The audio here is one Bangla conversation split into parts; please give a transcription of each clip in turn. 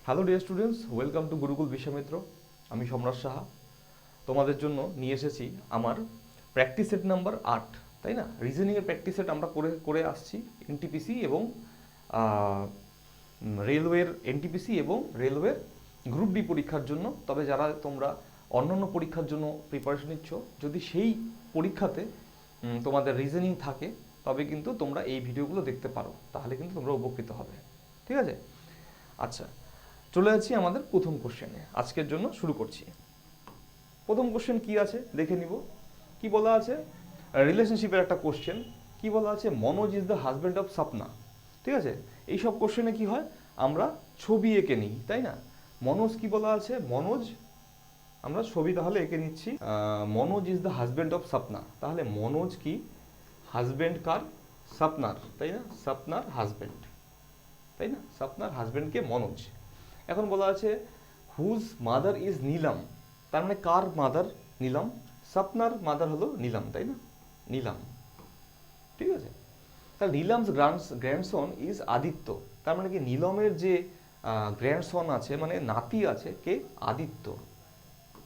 Hello dear students, welcome to Gurukul Vishwamitra. আমি সম্রাট সাহা তোমাদের জন্য নিয়ে এসেছি আমার প্র্যাকটিস সেট নাম্বার 8, তাই না? রিজনিংয়ের প্র্যাকটিস সেট আমরা করে করে আসছি এনটিপিসি এবং রেলওয়ের এনটিপিসি এবং রেলওয়ের গ্রুপ ডি পরীক্ষার জন্য। তবে যারা তোমরা অন্যান্য পরীক্ষার জন্য প্রিপারেশন নিচ্ছ, যদি সেই পরীক্ষাতে তোমাদের রিজনিং থাকে তবে কিন্তু তোমরা এই ভিডিওগুলো দেখতে পারো, তাহলে কিন্তু তোমরা উপকৃত হবে। ঠিক আছে? আচ্ছা, চলে যাচ্ছি আমাদের প্রথম কোশ্চেনে। আজকের জন্য শুরু করছি। প্রথম কোশ্চেন কি আছে দেখে নিব। কি বলা আছে? রিলেশনশিপের একটা কোশ্চেন। কি বলা আছে? Manoj is the husband of Swapna. ঠিক আছে? এই সব কোশ্চেনে কি হয়, আমরা ছবি এঁকে নিই, তাই না? মনোজ কি বলা আছে? মনোজ, আমরা ছবি তাহলে এঁকে নিচ্ছি। Manoj is the husband of Swapna. তাহলে মনোজ কি? হাজব্যান্ড কার? স্বপ্নার, তাই না? স্বপ্নার হাজব্যান্ড, তাই না? স্বপ্নার হাজব্যান্ডকে মনোজ। এখন বলা আছে হুজ মাদার ইজ নীলাম। তার মানে কার মাদার? নীলাম। স্বপ্নার মাদার হলো নীলাম, তাই না? নীলাম। ঠিক আছে? তাহলে নীলামস গ্র্যান্ডসন ইজ আদিত্য। তার মানে কি নীলমের যে গ্র্যান্ডসন আছে, মানে নাতি আছে, কে? আদিত্য।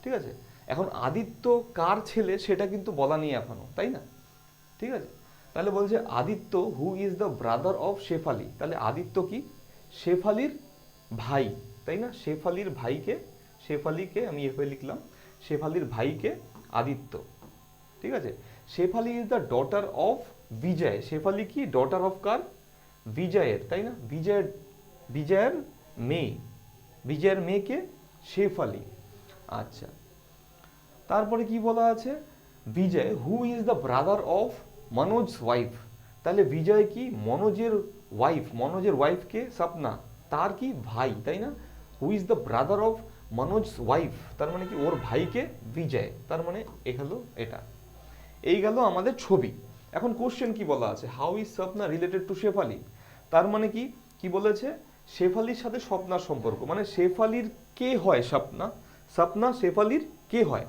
ঠিক আছে? এখন আদিত্য কার ছেলে সেটা কিন্তু বলা নেই এখনো, তাই না? ঠিক আছে? তাহলে বলছে আদিত্য হু is the brother of Shefali. তাহলে আদিত্য কি? শেফালির ভাই, তাই না? শেফালির ভাইকে, শেফালিকে আমি এভাবে লিখলাম, শেফালির ভাইকে আদিত্য। ঠিক আছে? Shefali is the daughter of Bijay. Shefali কি? ডটার অফ কার? বিজয়ের, তাই না? বিজয়ের মেয়ে। বিজয়ের মেয়েকে শেফালি। আচ্ছা, তারপরে কি বলা আছে? Bijay who is the brother of Manoj wife. তাহলে বিজয় কি? মনোজের ওয়াইফ। মনোজের ওয়াইফকে স্বপ্না, তার কি? ভাই, তাই না? হু is the brother of Manoj wife, তার মানে কি? ওর ভাইকে বিজয়। তার মানে এ হলো এটা। এই গেল আমাদের ছবি। এখন কোশ্চেন কি বলা আছে? How is Swapna related to Shefali. তার মানে কি? কি বলেছে? শেফালির সাথে স্বপ্নার সম্পর্ক, মানে শেফালির কে হয়? স্বপ্না। স্বপ্না শেফালির কে হয়?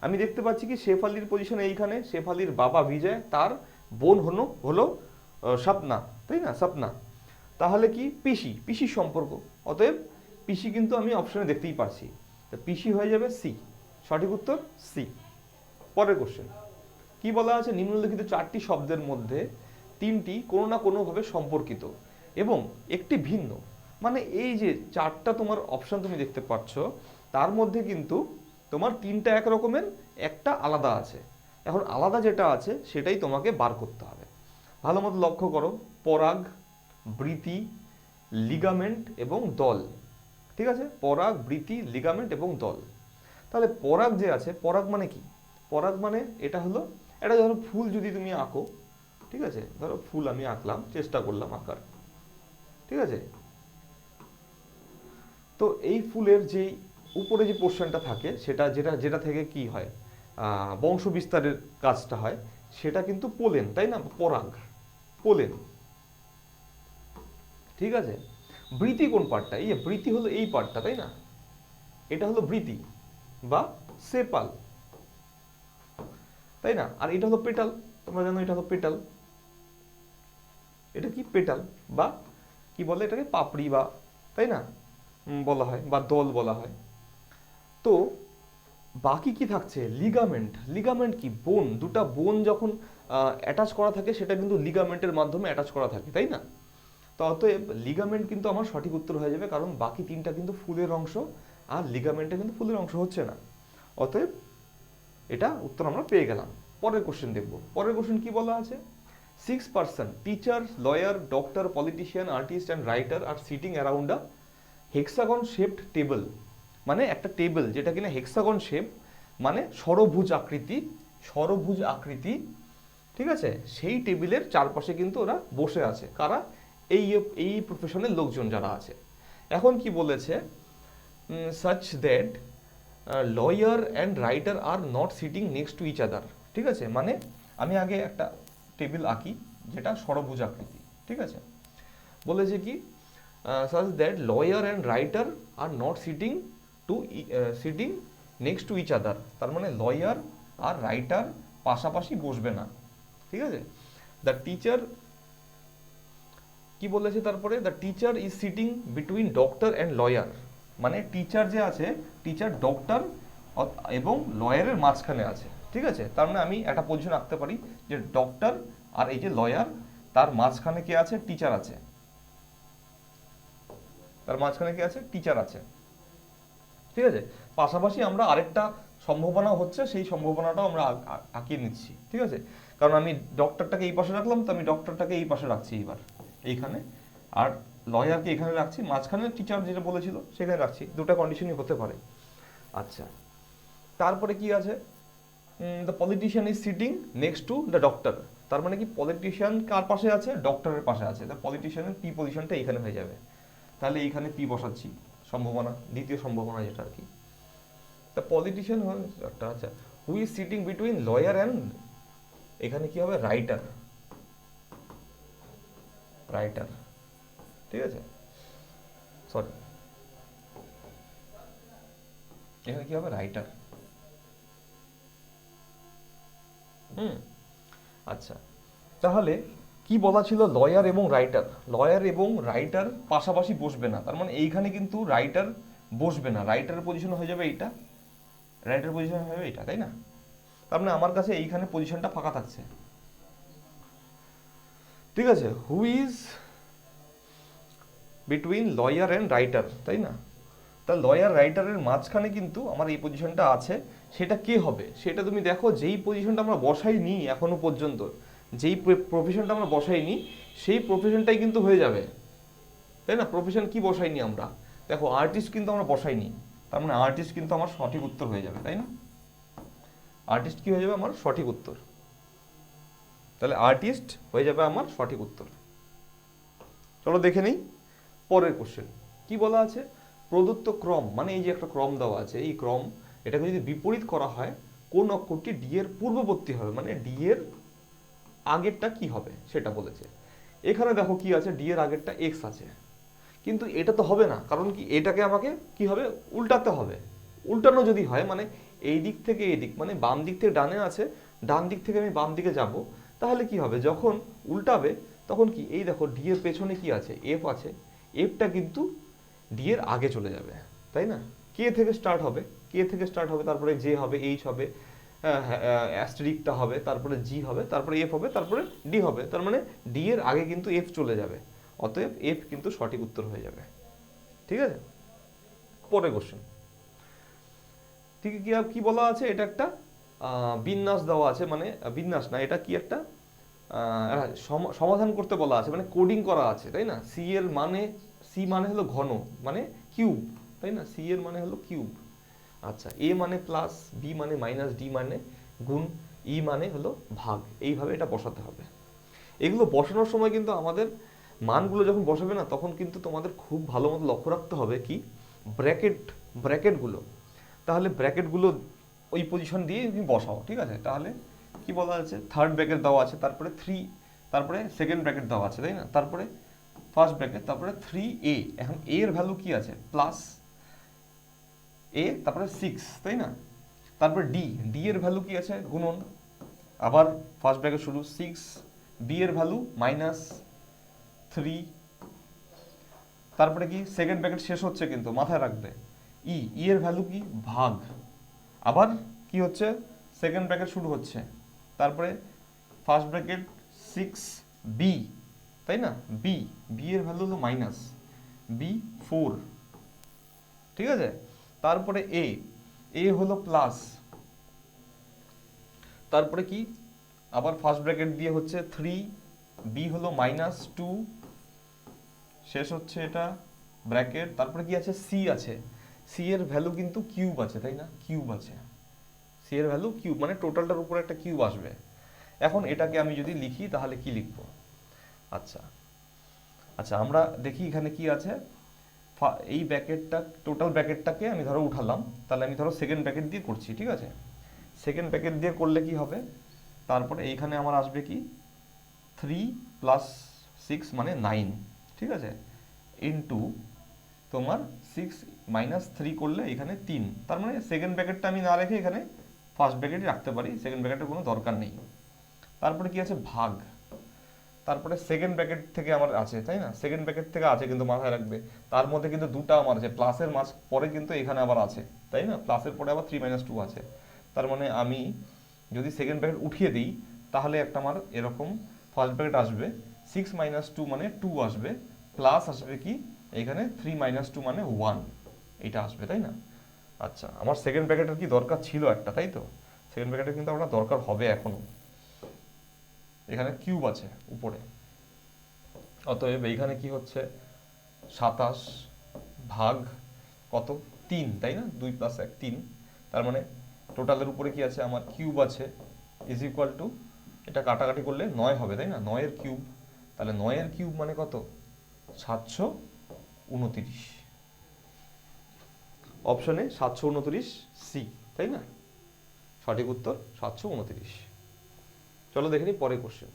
আমি দেখতে পাচ্ছি কি শেফালির পজিশনে এইখানে, শেফালির বাবা বিজয়, তার বোন হলো স্বপ্না, তাই না? স্বপ্না। তাহলে কি? পিসি, পিসির সম্পর্ক। অতএব পিসি কিন্তু আমি অপশনে দেখতেই পারছি, পিসি হয়ে যাবে সি। সঠিক উত্তর সি। পরের কোশ্চেন কি বলা আছে? নিম্নলিখিত 4টি শব্দের মধ্যে 3টি কোনো না কোনোভাবে সম্পর্কিত এবং একটি ভিন্ন। মানে এই যে 4টা তোমার অপশন তুমি দেখতে পাচ্ছ, তার মধ্যে কিন্তু তোমার 3টা এক রকমের, একটা আলাদা আছে। এখন আলাদা যেটা আছে সেটাই তোমাকে বার করতে হবে। ভালো মতো লক্ষ্য করো। পরাগ, বৃতি, লিগামেন্ট এবং দল। ঠিক আছে? পরাগ, বৃতি, লিগামেন্ট এবং দল। তাহলে পরাগ যে আছে, পরাগ মানে কি? পরাগ মানে এটা হলো, এটা ধরো ফুল যদি তুমি আঁকো, ঠিক আছে? ধরো ফুল আমি আঁকলাম, চেষ্টা করলাম আঁকার, ঠিক আছে? তো এই ফুলের যেই উপরে যে পোর্শনটা থাকে, সেটা যেটা যেটা থেকে কি হয়, বংশ বিস্তারের কাজটা হয়, সেটা কিন্তু পোলেন, তাই না? পরাগ, পোলেন। ঠিক আছে? বৃতি কোন পার্টটা? এই বৃতি হলো এই পার্টটা, তাই না? এটা হলো বৃতি বা সেপাল, তাই না? আর এটা হলো পেটাল। তোমরা জানো এটা হলো পেটাল। এটা কি? পেটাল বা কি বলে এটাকে? পাপড়ি বা, তাই না? বলা হয়, বা দল বলা হয়। তো বাকি কি থাকছে? লিগামেন্ট। লিগামেন্ট কি? বোন। দুটা বোন যখন অ্যাটাচ করা থাকে, সেটা কিন্তু লিগামেন্টের মাধ্যমে অ্যাটাচ করা থাকে, তাই না? তো অতএব লিগামেন্ট কিন্তু আমার সঠিক উত্তর হয়ে যাবে, কারণ বাকি 3টা কিন্তু ফুলের অংশ, আর লিগামেন্টটা কিন্তু ফুলের অংশ হচ্ছে না। অতএব এটা উত্তর আমরা পেয়ে গেলাম। পরের কোশ্চেন দেখব। পরের কোশ্চেন কি বলা আছে? 6 person, teacher, lawyer, doctor, politician, artist and writer are sitting around a hexagon shaped table. মানে একটা টেবিল যেটা কিনা হেক্সাগন শেপ, মানে ষড়ভুজ আকৃতি, ষড়ভুজ আকৃতি, ঠিক আছে? সেই টেবিলের চারপাশে কিন্তু ওরা বসে আছে। কারা? এই এই প্রফেশনের লোকজন যারা আছে। এখন কি বলেছে? such that lawyer and writer are not sitting next to each other. ঠিক আছে? মানে আমি আগে একটা টেবিল আঁকি যেটা ষড়ভুজ আকৃতি, ঠিক আছে? বলেছে কি such that lawyer and writer are not sitting next to each other. তার মানে লয়ার আর রাইটার পাশাপাশি বসবে না, ঠিক আছে? দ্য টিচার কি বলেছে তারপরে, the teacher is sitting between doctor and lawyer, মানে টিচার যে আছে, টিচার ডক্টর এবং লয়ারের মাঝখানে আছে, ঠিক আছে। তার মানে আমি একটা পজিশন আঁকতে পারি যে ডক্টর আর এই যে লয়ার, তার মাঝখানে কে আছে, টিচার আছে, তার মাঝখানে কে আছে, টিচার আছে, ঠিক আছে। পাশাপাশি আমরা আরেকটা সম্ভাবনা হচ্ছে, সেই সম্ভাবনাটাও আমরা আঁকিয়ে নিচ্ছি, ঠিক আছে। কারণ আমি ডক্টরটাকে এই পাশে রাখলাম, তো আমি ডক্টরটাকে এই পাশে রাখছি এবার এইখানে, আর লয়ারকে এখানে রাখছি, মাঝখানে টিচার যেটা বলেছিল সেখানে রাখছি, দুটো কন্ডিশনই হতে পারে। আচ্ছা, তারপরে কি আছে, the politician is sitting next to the doctor, তার মানে কি পলিটিশিয়ান কার পাশে আছে, ডক্টরের পাশে আছে, দ্য পলিটিশিয়ানের পি পজিশনটা এইখানে হয়ে যাবে, তাহলে এইখানে পি বসাচ্ছি, সম্ভাবনা, দ্বিতীয় সম্ভাবনা যেটা আর কি। দ্য পলিটিশিয়ান, আচ্ছা, who is sitting between lawyer and, এখানে কি হবে, রাইটার, রাইটার, ঠিক আছে, সরি, এখানে কি হবে, রাইটার। আচ্ছা, তাহলে কি বলা ছিল, লয়ার এবং রাইটার, লয়ার এবং রাইটার পাশাপাশি বসবে না, তার মানে এইখানে কিন্তু রাইটার বসবে না, রাইটারের পজিশন হয়ে যাবে এইটা, রাইটার পজিশন হয়ে যাবে এইটা, তাই না। তার মানে আমার কাছে এইখানে পজিশনটা ফাঁকা থাকছে, ঠিক আছে। Who is between lawyer and writer, তাই না। তা লয়ার রাইটারের মাঝখানে কিন্তু আমার এই পজিশনটা আছে, সেটা কে হবে, সেটা তুমি দেখো, যেই পজিশনটা আমরা বসাইনি এখনো পর্যন্ত, যেই প্রফেশনটা আমরা বসাইনি সেই প্রফেশনটাই কিন্তু হয়ে যাবে, তাই না। প্রফেশন কি বসাইনি আমরা, দেখো আর্টিস্ট কিন্তু আমরা বসাইনি, তার মানে আর্টিস্ট কিন্তু আমার সঠিক উত্তর হয়ে যাবে, তাই না। আর্টিস্ট কি হয়ে যাবে আমার সঠিক উত্তর, তাহলে আর্টিস্ট হয়ে যাবে আমার সঠিক উত্তর। চলো দেখে নিই পরের কোশ্চেন কি বলা আছে, প্রদত্ত ক্রম, মানে এই যে একটা ক্রম দেওয়া আছে, এই ক্রম এটাকে যদি বিপরীত করা হয়, কোন অক্ষরটি ডি এর পূর্ববর্তী হবে, মানে ডি এর আগেরটা কি হবে সেটা বলেছে। এখানে দেখো কি আছে, ডি এর আগেরটা এক্স আছে, কিন্তু এটা তো হবে না, কারণ কি এটাকে আমাকে কি হবে, উল্টাতে হবে। উল্টানো যদি হয়, মানে এই দিক থেকে এই দিক, মানে বাম দিক থেকে ডানে আছে, ডান দিক থেকে আমি বাম দিকে যাব, তাহলে কি হবে, যখন উল্টাবে তখন কি, এই দেখো ডি এর পেছনে কি আছে, এফ আছে, এফটা কিন্তু ডি এর আগে চলে যাবে, তাই না। কে থেকে স্টার্ট হবে, কে থেকে স্টার্ট হবে, তারপরে জে হবে, এইচ হবে, অ্যাস্টেরিকটা হবে, তারপরে জি হবে, তারপরে এফ হবে, তারপরে ডি হবে, তার মানে ডি এর আগে কিন্তু এফ চলে যাবে, অতএব এফ কিন্তু সঠিক উত্তর হয়ে যাবে, ঠিক আছে। পরে কোশ্চেন, ঠিক কি বলা আছে, এটা একটা বিন্যাস দেওয়া আছে, মানে বিন্যাস না, এটা কি একটা সমাধান করতে বলা আছে, মানে কোডিং করা আছে, তাই না। সি এর মানে, সি মানে হলো ঘন, মানে কিউব, তাই না, সি এর মানে হলো কিউব। আচ্ছা, এ মানে প্লাস, বি মানে মাইনাস, ডি মানে গুণ, ই মানে হলো ভাগ, এইভাবে এটা বসাতে হবে। এগুলো বসানোর সময় কিন্তু আমাদের মানগুলো যখন বসাবে না, তখন কিন্তু তোমাদের খুব ভালো মতো লক্ষ্য রাখতে হবে কি, ব্র্যাকেটগুলো, তাহলে ব্র্যাকেটগুলো ওই পজিশন দিয়ে তুমি বসাও, ঠিক আছে। তাহলে কি বলা আছে, থার্ড ব্র্যাকেট দেওয়া আছে, তারপরে তারপরে সেকেন্ড ব্র্যাকেট দেওয়া আছে, তাই না, তারপরে ফার্স্ট ব্র্যাকেট, তারপরে 3a, এখন a এর ভ্যালু কি আছে, প্লাস a, তারপরে 6, তাই না, তারপরে ডি এর ভ্যালু কি আছে, গুণন, আবার ফার্স্ট ব্র্যাকেট শুরু 6, বি এর ভ্যালু -3, তারপরে কি সেকেন্ড ব্র্যাকেট শেষ হচ্ছে কিন্তু মাথায় রাখবে, ই এর ভ্যালু কি, ভাগ, আবার কি হচ্ছে, সেকেন্ড ব্র্যাকেট শুরু হচ্ছে, তারপরে ফার্স্ট ব্র্যাকেট 6b, তাই না, বি এর ভ্যালু হলো -4, ঠিক আছে। তারপরে এ হলো প্লাস, তারপরে কি আবার ফার্স্ট ব্র্যাকেট দিয়ে হচ্ছে 3, বি হলো -2, শেষ হচ্ছে এটা ব্র্যাকেট, তারপরে কি আছে, সি আছে, সি এর ভ্যালু কিন্তু কিউব আছে, তাই না, কিউব আছে, সি এর ভ্যালু কিউব, মানে টোটালটার উপরে একটা কিউব আসবে। এখন এটাকে আমি যদি লিখি তাহলে কি লিখব, আচ্ছা আচ্ছা আমরা দেখি এখানে কি আছে, এই ব্র্যাকেটটা, টোটাল ব্র্যাকেটটাকে আমি ধরো উঠালাম, তাহলে আমি ধরো সেকেন্ড ব্র্যাকেট দিয়ে করছি, ঠিক আছে। সেকেন্ড ব্র্যাকেট দিয়ে করলে কি হবে, তারপরে এইখানে আমার আসবে কি 3 + 6 মানে 9, ঠিক আছে, ইনটু তোমার 6 - 3 করলে এখানে 3, তার মানে সেকেন্ড ব্র্যাকেটটা আমি না রেখে এখানে ফার্স্ট ব্র্যাকেটই রাখতে পারি, সেকেন্ড ব্র্যাকেটের কোনো দরকার নেই। তারপরে কি আছে, ভাগ, তারপরে সেকেন্ড ব্র্যাকেট থেকে আমার আছে, তাই না? সেকেন্ড ব্র্যাকেট থেকে আছে কিন্তু মাথায় রাখবে, তার মধ্যে কিন্তু দুটো আমার আছে, প্লাসের মাস পরে কিন্তু এখানে আবার আছে, তাই না? প্লাসের পরে আবার 3 - 2 আছে। তার মানে আমি যদি সেকেন্ড ব্র্যাকেট উঠিয়ে দিই তাহলে একটা আমার এরকম ফার্স্ট ব্র্যাকেট আসবে, 6 - 2 মানে 2 আসবে, প্লাস আসবে কি এখানে 3 - 2 মানে 1, এটা আসবে, তাই না? আচ্ছা, আমার সেকেন্ড ব্র্যাকেটের কি দরকার ছিল একটা, তাই তো? সেকেন্ড ব্র্যাকেটের কিন্তু আমার দরকার হবে এখনো। এখানে কিউব আছে উপরে, অতএব এইখানে কি হচ্ছে 27 ভাগ কত 3, তাই না? 2 + 1 3, তার মানে টোটালের উপরে কি আছে আমার কিউব আছে, ইজ ইকুয়াল টু, এটা কাটাকাটি করলে 9 হবে, তাই না? 9 এর কিউব, তাহলে 9 এর কিউব মানে কত 729, অপশনে 729 সি, তাই না? সঠিক উত্তর 729। চলো দেখে নিই পরের কোশ্চেন।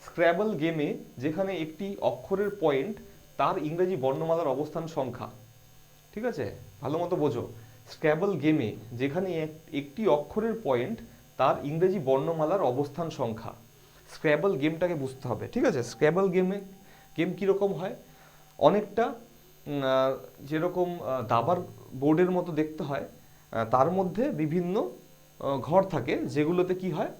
স্ক্র্যাবল গেমে যেখানে একটি অক্ষরের পয়েন্ট তার ইংরেজি বর্ণমালার অবস্থান সংখ্যা, ঠিক আছে, ভালো মতো বোঝো। স্ক্র্যাবল গেমে যেখানে একটি অক্ষরের পয়েন্ট তার ইংরেজি বর্ণমালার অবস্থান সংখ্যা, স্ক্র্যাবল গেমটাকে বুঝতে হবে, ঠিক আছে? স্ক্র্যাবল গেম কীরকম হয়, অনেকটা যেরকম দাবার বোর্ডের মতো দেখতে হয়, তার মধ্যে বিভিন্ন ঘর থাকে যেগুলোতে কি হয়,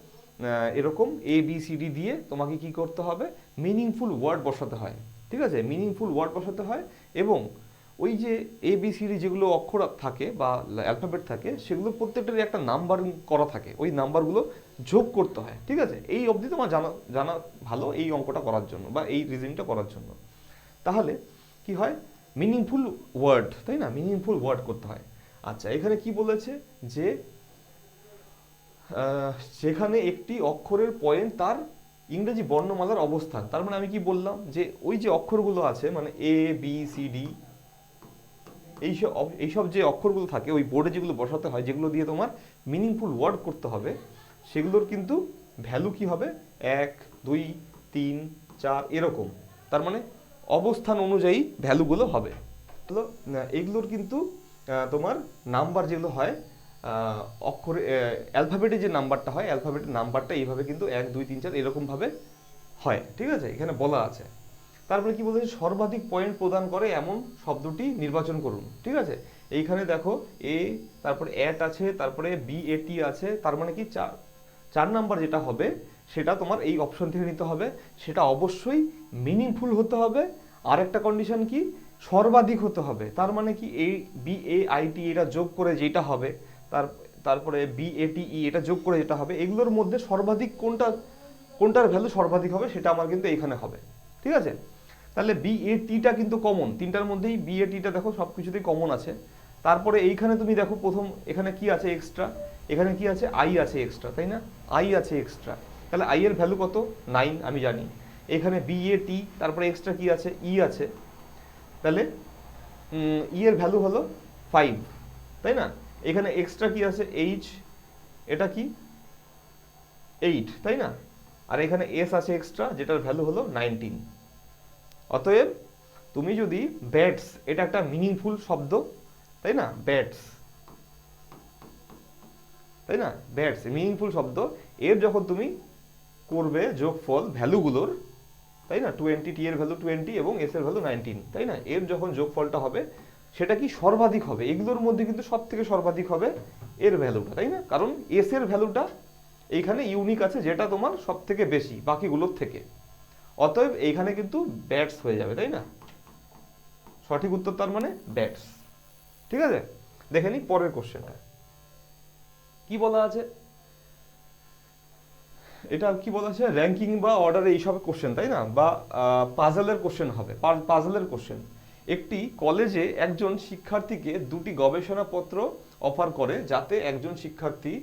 এরকম ABCD দিয়ে তোমাকে কি করতে হবে, মিনিংফুল ওয়ার্ড বসাতে হয়, ঠিক আছে? মিনিংফুল ওয়ার্ড বসাতে হয়, এবং ওই যে ABCD যেগুলো অক্ষর থাকে বা অ্যালফাবেট থাকে সেগুলো প্রত্যেকটারই একটা নাম্বারিং করা থাকে, ওই নাম্বারগুলো যোগ করতে হয়, ঠিক আছে? এই অবধি তোমার জানা ভালো এই অঙ্কটা করার জন্য বা এই রিজনিংটা করার জন্য। তাহলে কি হয়, মিনিংফুল ওয়ার্ড, তাই না? মিনিংফুল ওয়ার্ড করতে হয়। আচ্ছা, এখানে কি বলেছে যে যেখানে একটি অক্ষরের পয়েন্ট তার ইংরেজি বর্ণমালার অবস্থান, তার মানে আমি কি বললাম যে ওই যে অক্ষরগুলো আছে মানে ABCD, এইসব যে অক্ষরগুলো থাকে ওই বোর্ডে যেগুলো বসাতে হয়, যেগুলো দিয়ে তোমার মিনিংফুল ওয়ার্ড করতে হবে, সেগুলোর কিন্তু ভ্যালু কি হবে 1 2 3 4 এরকম, তার মানে অবস্থান অনুযায়ী ভ্যালুগুলো হবে। তো এগুলোর কিন্তু তোমার নাম্বার যেগুলো হয় অক্ষরে অ্যালফাবেটে যে নাম্বারটা হয়, অ্যালফাবেটের নাম্বারটা এইভাবে কিন্তু 1 2 3 4 এরকমভাবে হয়, ঠিক আছে? এখানে বলা আছে। তারপরে কি বলেছে, সর্বাধিক পয়েন্ট প্রদান করে এমন শব্দটি নির্বাচন করুন, ঠিক আছে? এইখানে দেখো এ, তারপরে অ্যাট আছে, তারপরে BAT আছে, তার মানে কি 4 নাম্বার যেটা হবে সেটা তোমার এই অপশন থেকে নিতে হবে, সেটা অবশ্যই মিনিংফুল হতে হবে। আর একটা কন্ডিশন কি, সর্বাধিক হতে হবে, তার মানে কি এই BAIT এটা যোগ করে যেটা হবে, তারপরে BATE এটা যোগ করে যেটা হবে, এগুলোর মধ্যে সর্বাধিক কোনটার ভ্যালু সর্বাধিক হবে সেটা আমার কিন্তু এখানে হবে, ঠিক আছে? তাহলে BATটা কিন্তু কমন, তিনটার মধ্যেই BATটা দেখো সব কিছুতেই কমন আছে। তারপরে এইখানে তুমি দেখো প্রথম এখানে কি আছে এক্সট্রা, এখানে কি আছে I আছে এক্সট্রা, তাই না? I আছে এক্সট্রা, তাহলে I এর ভ্যালু কত 9 আমি জানি। এখানে BAT, তারপরে এক্সট্রা কি আছে E আছে, তাহলে E এর ভ্যালু হলো 5, তাই না? এখানে এক্সট্রা কি আছে H, এটা কি 8, তাই না? আর এখানে S আছে এক্সট্রা যেটার ভ্যালু হলো 19। অতএব তুমি যদি ব্যাটস, এটা একটা মিনিংফুল শব্দ, তাই না? ব্যাটস, তাই না? ব্যাটস মিনিংফুল শব্দ, এর যখন তুমি করবে যোগফল ভ্যালুগুলোর, তাই না? 20, T এর ভ্যালু 20 এবং S এর ভ্যালু 19, তাই না? এর যখন যোগফলটা হবে সেটা কি সর্বাধিক হবে, এগুলোর মধ্যে কিন্তু সব থেকে সর্বাধিক হবে এর ভ্যালুটা, তাই না? কারণ S এর ভ্যালুটা এইখানে ইউনিক আছে, যেটা তোমার সব থেকে বেশি বাকিগুলোর থেকে। অতএব এইখানে কিন্তু ব্যাটস হয়ে যাবে, তাই না? সঠিক উত্তর তার মানে ব্যাটস, ঠিক আছে? দেখে নি পরের কোশ্চেনটা কি বলা আছে। এটা কি বলা আছে, র্যাঙ্কিং বা অর্ডারে এইসব কোশ্চেন, তাই না? বা পাজলের কোশ্চেন হবে, পাজলের কোশ্চেন। একটি কলেজে একজন শিক্ষার্থীকে 2টি গবেষণাপত্র অফার করে, যাতে একজন শিক্ষার্থী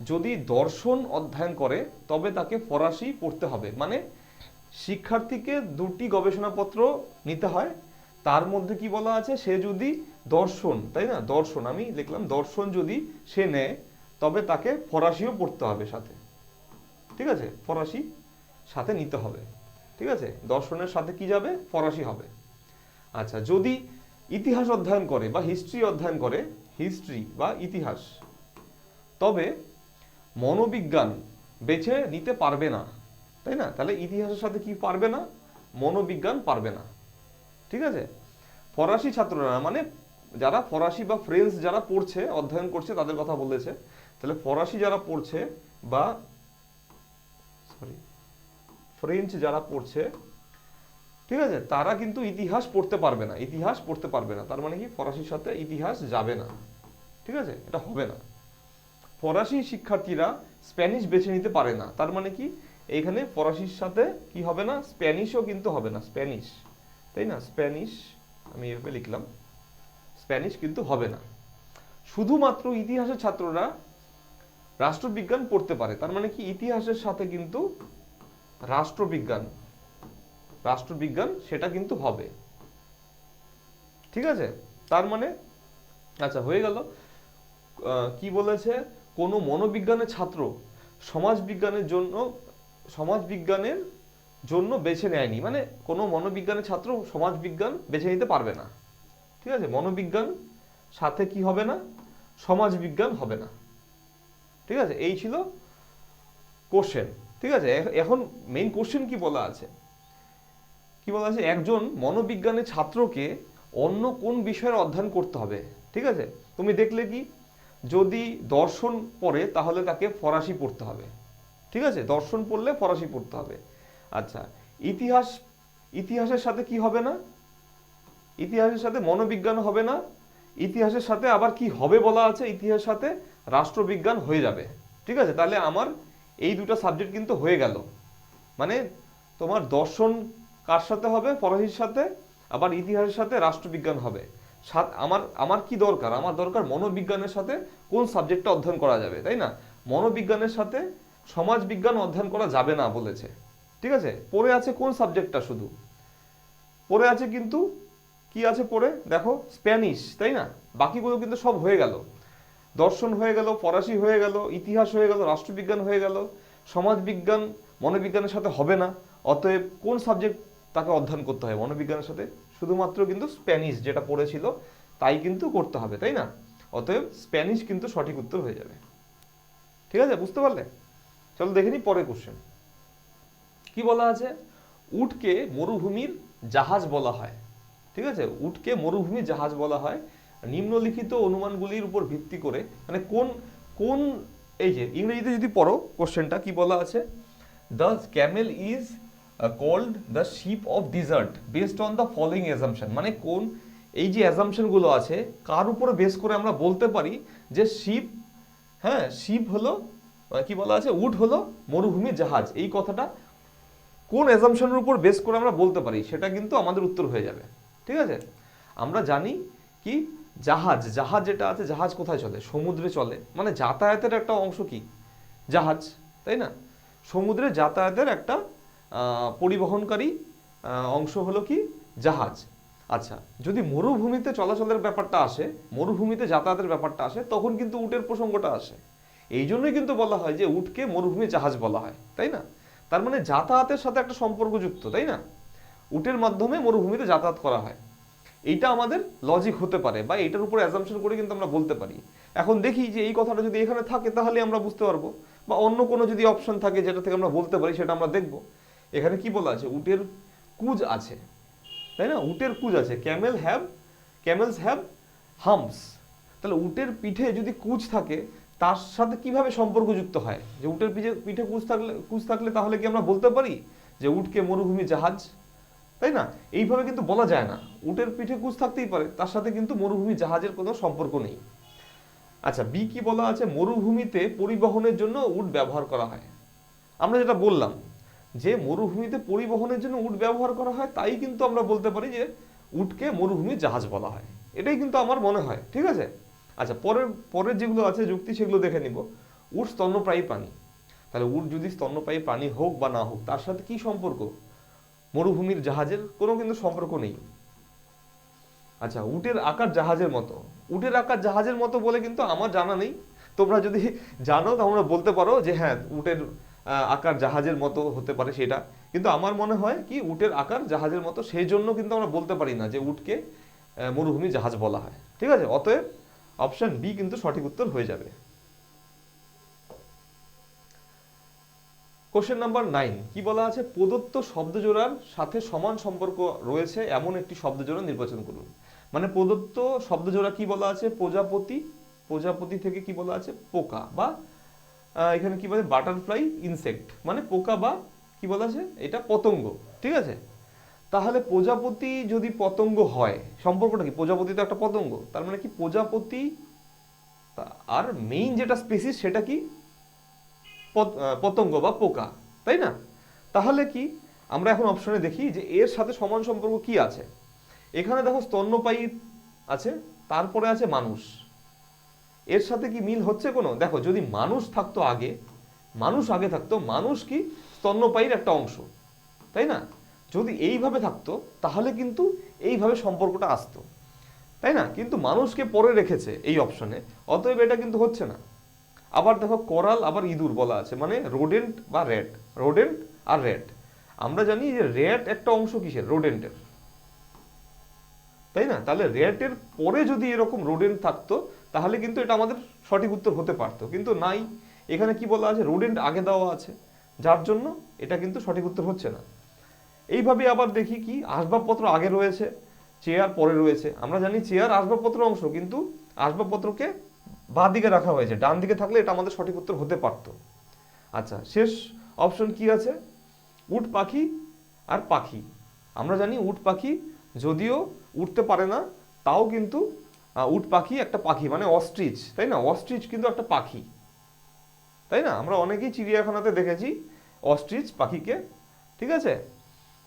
যদি দর্শন অধ্যয়ন করে তবে তাকে ফরাসি পড়তে হবে, মানে শিক্ষার্থীকে 2টি গবেষণাপত্র নিতে হয়, তার মধ্যে কি বলা আছে, সে যদি দর্শন, তাই না? দর্শন আমি লিখলাম, দর্শন যদি সে নেয় তবে তাকে ফরাসিও পড়তে হবে সাথে, ঠিক আছে? ফরাসি সাথে নিতে হবে, ঠিক আছে? দর্শনের সাথে কি যাবে, ফরাসি হবে। আচ্ছা, যদি ইতিহাস অধ্যয়ন করে বা হিস্ট্রি অধ্যয়ন করে, হিস্ট্রি বা ইতিহাস, তবে মনোবিজ্ঞান বেছে নিতে পারবে না, তাই না? তাহলে ইতিহাসের সাথে কি পারবে না? মনোবিজ্ঞান পারবে না। ঠিক আছে? ফরাসি ছাত্ররা, মানে যারা ফরাসি বা ফ্রেঞ্চ যারা পড়ছে, অধ্যয়ন করছে, তাদের কথা বলেছে। তাহলে ফরাসি যারা পড়ছে বা ফ্রেঞ্চ যারা পড়ছে, ঠিক আছে, তারা কিন্তু ইতিহাস পড়তে পারবে না, ইতিহাস পড়তে পারবে না। তার মানে কি ফরাসির সাথে ইতিহাস যাবে না। ঠিক আছে, এটা হবে না। ফরাসি শিক্ষার্থীরা স্প্যানিশ বেছে নিতে পারে না। তার মানে কি এখানে ফরাসির সাথে কি হবে না? স্প্যানিশও কিন্তু হবে না, স্প্যানিশ, তাই না? স্প্যানিশ আমি এভাবে লিখলাম, স্প্যানিশ কিন্তু হবে না। শুধুমাত্র ইতিহাসের ছাত্ররা রাষ্ট্রবিজ্ঞান পড়তে পারে। তার মানে কি ইতিহাসের সাথে কিন্তু রাষ্ট্রবিজ্ঞান সেটা কিন্তু হবে। ঠিক আছে, তার মানে আচ্ছা হয়ে গেল। কি বলেছে? কোনো মনোবিজ্ঞানের ছাত্র সমাজবিজ্ঞানের জন্য বেছে নেয়নি, মানে কোনো মনোবিজ্ঞানের ছাত্র সমাজবিজ্ঞান বেছে নিতে পারবে না। ঠিক আছে, মনোবিজ্ঞান সাথে কি হবে না? সমাজবিজ্ঞান হবে না। ঠিক আছে, এই ছিল কোশ্চেন। ঠিক আছে, এখন মেইন কোশ্চেন কি বলা আছে? কি বলা আছে? একজন মনোবিজ্ঞানের ছাত্রকে অন্য কোন বিষয়ের অধ্যয়ন করতে হবে। ঠিক আছে, তুমি দেখলে কি, যদি দর্শন পড়ে তাহলে তাকে ফরাসি পড়তে হবে। ঠিক আছে, দর্শন পড়লে ফরাসি পড়তে হবে। আচ্ছা, ইতিহাসের সাথে কি হবে না? ইতিহাসের সাথে মনোবিজ্ঞান হবে না। ইতিহাসের সাথে আবার কি হবে বলা আছে? ইতিহাসের সাথে রাষ্ট্রবিজ্ঞান হয়ে যাবে। ঠিক আছে, তাহলে আমার এই দুটো সাবজেক্ট কিন্তু হয়ে গেল। মানে তোমার দর্শন কার সাথে হবে? ফরাসির সাথে। আবার ইতিহাসের সাথে রাষ্ট্রবিজ্ঞান হবে। আমার কি দরকার? আমার দরকার মনোবিজ্ঞানের সাথে কোন সাবজেক্টটা অধ্যয়ন করা যাবে, তাই না? মনোবিজ্ঞানের সাথে সমাজবিজ্ঞান অধ্যয়ন করা যাবে না বলেছে। ঠিক আছে, পড়ে আছে কোন সাবজেক্টটা? শুধু পড়ে আছে কিন্তু কি আছে পড়ে? দেখো, স্প্যানিশ, তাই না? বাকিগুলো কিন্তু সব হয়ে গেল। দর্শন হয়ে গেল, ফরাসি হয়ে গেল, ইতিহাস হয়ে গেল, রাষ্ট্রবিজ্ঞান হয়ে গেল, সমাজবিজ্ঞান মনোবিজ্ঞানের সাথে হবে না। অতএব কোন সাবজেক্ট তাকে অধ্যয়ন করতে হয় মনোবিজ্ঞানের সাথে? শুধুমাত্র কিন্তু স্প্যানিশ যেটা পড়েছিল তাই কিন্তু করতে হবে, তাই না? অতএব স্প্যানিশ কিন্তু সঠিক উত্তর হয়ে যাবে। ঠিক আছে, বুঝতে পারলে? চলো দেখে নি পরের কোশ্চেন। কি বলা আছে? উটকে মরুভূমির জাহাজ বলা হয়। ঠিক আছে, উটকে মরুভূমির জাহাজ বলা হয় নিম্নলিখিত অনুমানগুলির উপর ভিত্তি করে। মানে কোন কোন এই যে ইংরেজিতে যদি পড়ো কোশ্চেনটা কি বলা আছে? The camel is called the ship of desert based on the following assumption. মানে কোন এই যে অ্যাজাম্পশনগুলো আছে কার উপরে বেস করে আমরা বলতে পারি যে শিপ, হ্যাঁ শিপ হলো কি বলা আছে? উট হলো মরুভূমির জাহাজ। এই কথাটা কোন অ্যাজাম্পশনের উপর বেস করে আমরা বলতে পারি সেটা কিন্তু আমাদের উত্তর হয়ে যাবে। ঠিক আছে, আমরা জানি কি জাহাজ যেটা আছে, জাহাজ কোথায় চলে? সমুদ্রে চলে। মানে যাতায়াতের একটা অংশ কি জাহাজ, তাই না? সমুদ্রে যাতায়াতের একটা পরিবহনকারী অংশ হলো কি জাহাজ। আচ্ছা, যদি মরুভূমিতে চলাচলের ব্যাপারটা আসে, মরুভূমিতে যাতায়াতের ব্যাপারটা আসে, তখন কিন্তু উটের প্রসঙ্গটা আসে। এই জন্যই কিন্তু বলা হয় যে উটকে মরুভূমি জাহাজ বলা হয়, তাই না? তার মানে যাতায়াতের সাথে একটা সম্পর্কযুক্ত, তাই না? উটের মাধ্যমে মরুভূমিতে যাতায়াত করা হয়। এইটা আমাদের লজিক হতে পারে, বা এইটার উপর অ্যাজাম্পশন করে কিন্তু আমরা বলতে পারি। এখন দেখি যে এই কথাটা যদি এখানে থাকে তাহলে আমরা বুঝতে পারবো, বা অন্য কোনো যদি অপশন থাকে যেটা থেকে আমরা বলতে পারি সেটা আমরা দেখব। এখানে কি বলা আছে? উটের কুজ আছে, তাই না? উটের কুজ আছে। Camels have humps. তাহলে উটের পিঠে যদি কুজ থাকে তার সাথে কিভাবে সম্পর্কযুক্ত হয়? যে উটের পিঠে কুজ থাকলে তাহলে কি আমরা বলতে পারি যে উটকে মরুভূমি জাহাজ, তাই না? এইভাবে কিন্তু বলা যায় না। উটের পিঠে কুজ থাকতেই পারে, তার সাথে কিন্তু মরুভূমি জাহাজের কোনো সম্পর্ক নেই। আচ্ছা, বি কি বলা আছে? মরুভূমিতে পরিবহনের জন্য উট ব্যবহার করা হয়। আমরা যেটা বললাম যে মরুভূমিতে পরিবহনের জন্য উট ব্যবহার করা হয়, তাই কিন্তু আমরা বলতে পারি যে উটকে মরুভূমির জাহাজ বলা হয়। এটাই কিন্তু আমার মনে হয়। ঠিক আছে, আচ্ছা পরের যেগুলো আছে যুক্তি সেগুলো দেখে নিব। উট স্তন্যপ্রায়ী প্রাণী। তাহলে উট যদি স্তন্যপ্রায়ী প্রাণী হোক বা না হোক, তার সাথে কি সম্পর্ক? মরুভূমির জাহাজের কোনো কিন্তু সম্পর্ক নেই। আচ্ছা, উটের আকার জাহাজের মতো। উটের আকার জাহাজের মতো বলে কিন্তু আমার জানা নেই। তোমরা যদি জানো তোমরা বলতে পারো যে হ্যাঁ উটের আকার জাহাজের মতো হতে পারে সেটা। কিন্তু আমার মনে হয় কি উটের আকার জাহাজের মতো, সেই জন্য কিন্তু আমরা বলতে পারি না যে উটকে মরুভূমি জাহাজ বলা হয়। ঠিক আছে, অতএব অপশন বি কিন্তু সঠিক উত্তর হয়ে যাবে। কোশ্চেন নাম্বার 9 কি বলা আছে, প্রদত্ত শব্দজোড়ার সাথে সমান সম্পর্ক রয়েছে এমন একটি শব্দজোড়া নির্বাচন করুন। মানে প্রদত্ত শব্দজোড়া কি বলা আছে, প্রজাপতি, প্রজাপতি থেকে কি বলা আছে পোকা, বা এখানে কি বলে বাটারফ্লাই ইনসেক্ট, মানে পোকা বা কি বলা আছে এটা পতঙ্গ, ঠিক আছে। তাহলে প্রজাপতি যদি পতঙ্গ হয়, সম্পর্কটা কি, প্রজাপতি তো একটা পতঙ্গ, তার মানে কি প্রজাপতি আর মেইন যেটা স্পিসিস সেটা কি পতঙ্গ বা পোকা, তাই না। তাহলে কি আমরা এখন অপশনে দেখি যে এর সাথে সমান সম্পর্ক কি আছে। এখানে দেখো স্তন্যপায়ী আছে, তারপরে আছে মানুষ, এর সাথে কি মিল হচ্ছে কোনো, দেখো যদি মানুষ থাকতো আগে, মানুষ আগে থাকতো, মানুষ কি স্তন্যপায়ীর একটা অংশ, তাই না। যদি এইভাবে থাকতো তাহলে কিন্তু এইভাবে সম্পর্কটা আসতো, তাই না। কিন্তু মানুষকে পরে রেখেছে এই অপশনে, অতএব এটা কিন্তু হচ্ছে না। আবার দেখো করাল আবার ইঁদুর বলা আছে, মানে রোডেন্ট বা র্যাট, রোডেন্ট আর র্যাট। আমরা জানি যে র্যাট একটা অংশ কিসের, রোডেন্টের, তাই না। তাহলে র্যাটের পরে যদি এরকম রোডেন্ট থাকতো তাহলে কিন্তু এটা আমাদের সঠিক উত্তর হতে পারতো, কিন্তু নাই। এখানে কি বলা আছে, রোডেন্ট আগে দেওয়া আছে, যার জন্য এটা কিন্তু সঠিক উত্তর হচ্ছে না। এইভাবে আবার দেখি কি আসবাবপত্র আগে রয়েছে, চেয়ার পরে রয়েছে। আমরা জানি চেয়ার আসবাবপত্র অংশ, কিন্তু আসবাবপত্রকে বাঁ দিকে রাখা হয়েছে, ডান দিকে থাকলে এটা আমাদের সঠিক উত্তর হতে পারতো। আচ্ছা, শেষ অপশন কি আছে, উট পাখি আর পাখি। আমরা জানি উট পাখি যদিও উঠতে পারে না, তাও কিন্তু উট পাখি একটা পাখি, মানে অস্ট্রিচ, তাই না। অস্ট্রিচ কিন্তু একটা পাখি, তাই না। আমরা অনেকেই চিড়িয়াখানাতে দেখেছি অস্ট্রিচ পাখিকে, ঠিক আছে।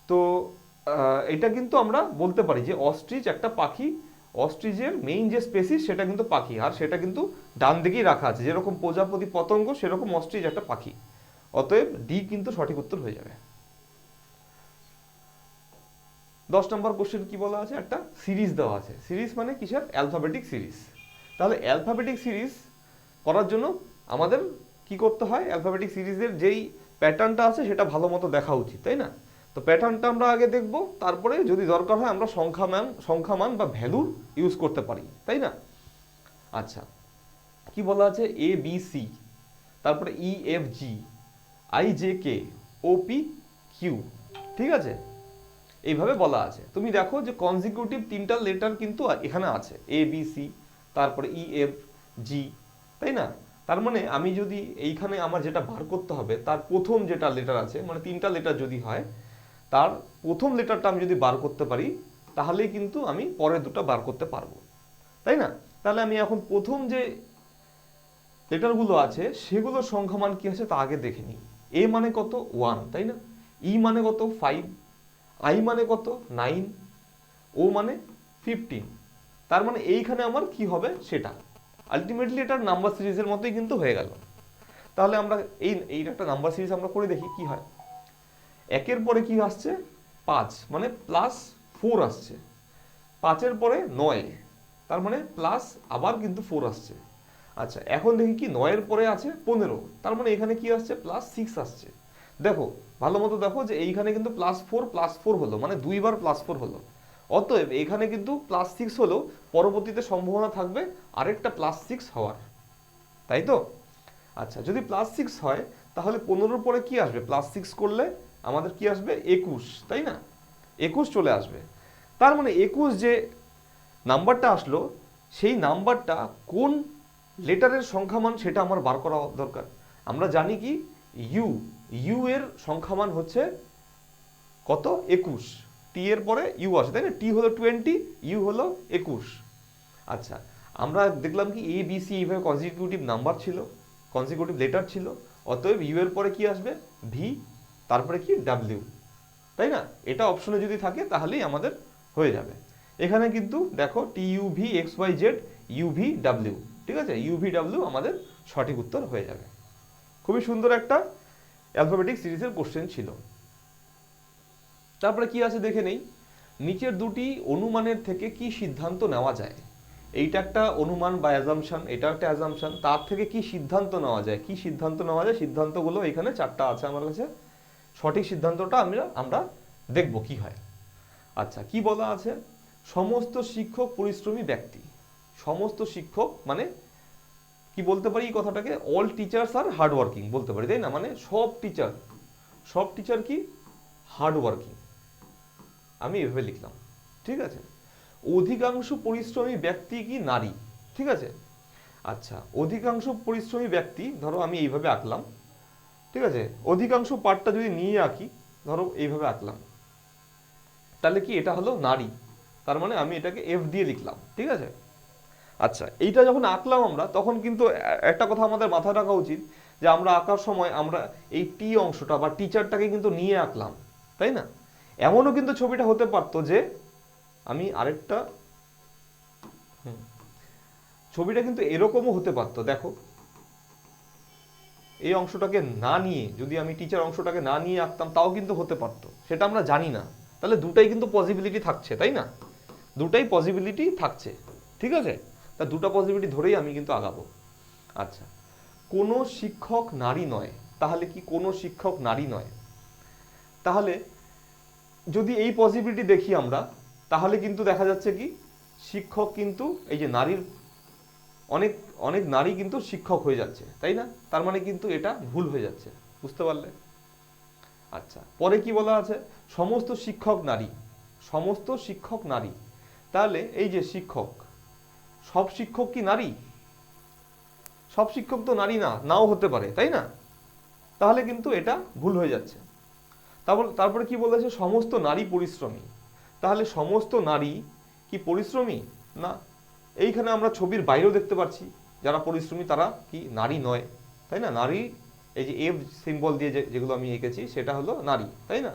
তো এটা কিন্তু আমরা বলতে পারি যে অস্ট্রিচ একটা পাখি, অস্ট্রিচের মেইন যে স্পেসিস সেটা কিন্তু পাখি, আর সেটা কিন্তু ডান দিকেই রাখা আছে, যেরকম প্রজাপতি পতঙ্গ সেরকম অস্ট্রিচ একটা পাখি। অতএব ডি কিন্তু সঠিক উত্তর হয়ে যাবে। 10 নম্বর কোশ্চেন কি বলা আছে, একটা সিরিজ দেওয়া আছে। সিরিজ মানে কিসের, অ্যালফাবেটিক সিরিজ। তাহলে অ্যালফাবেটিক সিরিজ করার জন্য আমাদের কি করতে হয়, অ্যালফাবেটিক সিরিজের যেই প্যাটার্নটা আছে সেটা ভালো মতো দেখা উচিত, তাই না। তো প্যাটার্নটা আমরা আগে দেখব, তারপরে যদি দরকার হয় আমরা সংখ্যামান বা ভ্যালু ইউজ করতে পারি, তাই না। আচ্ছা, কি বলা আছে, এ বি সি, তারপরে E F G, I J K, O P Q, ঠিক আছে। এইভাবে বলা আছে। তুমি দেখো যে কনজিকিউটিভ 3টা লেটার কিন্তু এখানে আছে, এ বি সি, তারপরে ই এফ জি, তাই না। তার মানে আমি যদি এইখানে আমার যেটা বার করতে হবে তার প্রথম যেটা লেটার আছে, মানে 3টা লেটার যদি হয়, তার প্রথম লেটারটা আমি যদি বার করতে পারি তাহলেই কিন্তু আমি পরের দুটো বার করতে পারবো, তাই না। তাহলে আমি এখন প্রথম যে লেটারগুলো আছে সেগুলোর সংখ্যামান কি আছে তা আগে দেখে নিই। এ মানে কত, 1, তাই না। ই মানে কত, 5, আই মানে কত, 9, ও মানে 15। তার মানে এইখানে আমার কি হবে সেটা আলটিমেটলি এটা নাম্বার সিরিজের মতোই কিন্তু হয়ে গেল। তাহলে আমরা এই একটা নাম্বার সিরিজ আমরা করে দেখি কি হয়। একের পরে কি আসছে, 5, মানে +4 আসছে। 5-এর পরে 9, তার মানে প্লাস আবার কিন্তু 4 আসছে। আচ্ছা, এখন দেখি কি 9-এর পরে আছে 15, তার মানে এখানে কি আসছে, +6 আসছে। দেখো ভালো মতো দেখো যে এইখানে কিন্তু +4 হলো, মানে 2বার +4 হলো। অতএব এখানে কিন্তু +6 হলো, পরবর্তীতে সম্ভাবনা থাকবে আরেকটা +6 হওয়ার, তাই তো। আচ্ছা, যদি +6 হয় তাহলে 15-এর পরে কি আসবে, +6 করলে আমাদের কি আসবে, 21, তাই না। 21 চলে আসবে। তার মানে 21 যে নাম্বারটা আসলো সেই নাম্বারটা কোন লেটারের সংখ্যামান সেটা আমার বার করা দরকার। আমরা জানি কি ইউ এর সংখ্যামান হচ্ছে কত, 21। টি এর পরে ইউ আসে, তাই না। টি হলো 20, ইউ হলো 21। আচ্ছা, আমরা দেখলাম কি এ বি সি এইভাবে কনজিকিউটিভ নাম্বার ছিল, কনজিকিউটিভ লেটার ছিল। অতএব ইউ এর পরে কি আসবে, ভি, তারপরে কি ডাব্লিউ, তাই না। এটা অপশনে যদি থাকে তাহলেই আমাদের হয়ে যাবে। এখানে কিন্তু দেখো T U V X Y Z U V W, ঠিক আছে। ইউ ভি ডাব্লিউ আমাদের সঠিক উত্তর হয়ে যাবে। খুবই সুন্দর একটা অ্যালফাবেটিক সিরিজের কোশ্চেন ছিল। তারপরে কি আছে দেখে নেই, নিচের দুটি অনুমানের থেকে কি সিদ্ধান্ত নেওয়া যায়। এইটা একটা অনুমান বা অ্যাজাম্পশন, এটা একটা অ্যাজাম্পশন। তার থেকে কি সিদ্ধান্ত নেওয়া যায়, কি সিদ্ধান্ত নেওয়া যায়, সিদ্ধান্তগুলো এখানে 4টা আছে আমার কাছে। সঠিক সিদ্ধান্তটা আমরা দেখব কি হয়। আচ্ছা, কি বলা আছে, সমস্ত শিক্ষক পরিশ্রমী ব্যক্তি। সমস্ত শিক্ষক মানে কি বলতে পারি এই কথাটাকে, অল টিচার্স আর হার্ড ওয়ার্কিং বলতে পারি, তাই না। মানে সব টিচার সব টিচার কি হার্ড ওয়ার্কিং, আমি এভাবে লিখলাম, ঠিক আছে। অধিকাংশ পরিশ্রমী ব্যক্তি কি নারী, ঠিক আছে। আচ্ছা, অধিকাংশ পরিশ্রমী ব্যক্তি, ধরো আমি এইভাবে আঁকলাম, ঠিক আছে। অধিকাংশ পার্টটা যদি নিয়ে আঁকি, ধরো এইভাবে আঁকলাম, তাহলে কি এটা হলো নারী, তার মানে আমি এটাকে এফ দিয়ে লিখলাম, ঠিক আছে। আচ্ছা, এইটা যখন আঁকলাম আমরা, তখন কিন্তু একটা কথা আমাদের মাথায় রাখা উচিত যে আমরা আঁকার সময় আমরা এই টি অংশটা বা টিচারটাকে কিন্তু নিয়ে আঁকলাম, তাই না। এমনও কিন্তু ছবিটা হতে পারতো যে আমি আরেকটা, ছবিটা কিন্তু এরকমও হতে পারতো, দেখো এই অংশটাকে না নিয়ে যদি আমি টিচার অংশটাকে না নিয়ে আঁকতাম, তাও কিন্তু হতে পারতো, সেটা আমরা জানি না। তাহলে দুটাই কিন্তু পসিবিলিটি থাকছে, তাই না, দুটাই পসিবিলিটি থাকছে, ঠিক আছে। তা দুটো পসিবিলিটি ধরেই আমি কিন্তু আগাবো। আচ্ছা, কোনো শিক্ষক নারী নয়, তাহলে কি কোনো শিক্ষক নারী নয়? তাহলে যদি এই পসিবিলিটি দেখি আমরা, তাহলে কিন্তু দেখা যাচ্ছে কি শিক্ষক কিন্তু এই যে নারীর অনেক অনেক নারী কিন্তু শিক্ষক হয়ে যাচ্ছে, তাই না। তার মানে কিন্তু এটা ভুল হয়ে যাচ্ছে, বুঝতে পারলে। আচ্ছা, পরে কি বলা আছে, সমস্ত শিক্ষক নারী, সমস্ত শিক্ষক নারী। তাহলে এই যে শিক্ষক, সব শিক্ষক কি নারী? সব শিক্ষক তো নারী না, নাও হতে পারে, তাই না। তাহলে কিন্তু এটা ভুল হয়ে যাচ্ছে। তারপরে কি বলেছে, সমস্ত নারী পরিশ্রমী। তাহলে সমস্ত নারী কি পরিশ্রমী? না। এইখানে আমরা ছবির বাইরেও দেখতে পাচ্ছি যারা পরিশ্রমী তারা কি নারী নয়, তাই না। নারী এই যে এফ সিম্বল দিয়ে যেগুলো আমি এঁকেছি সেটা হলো নারী, তাই না।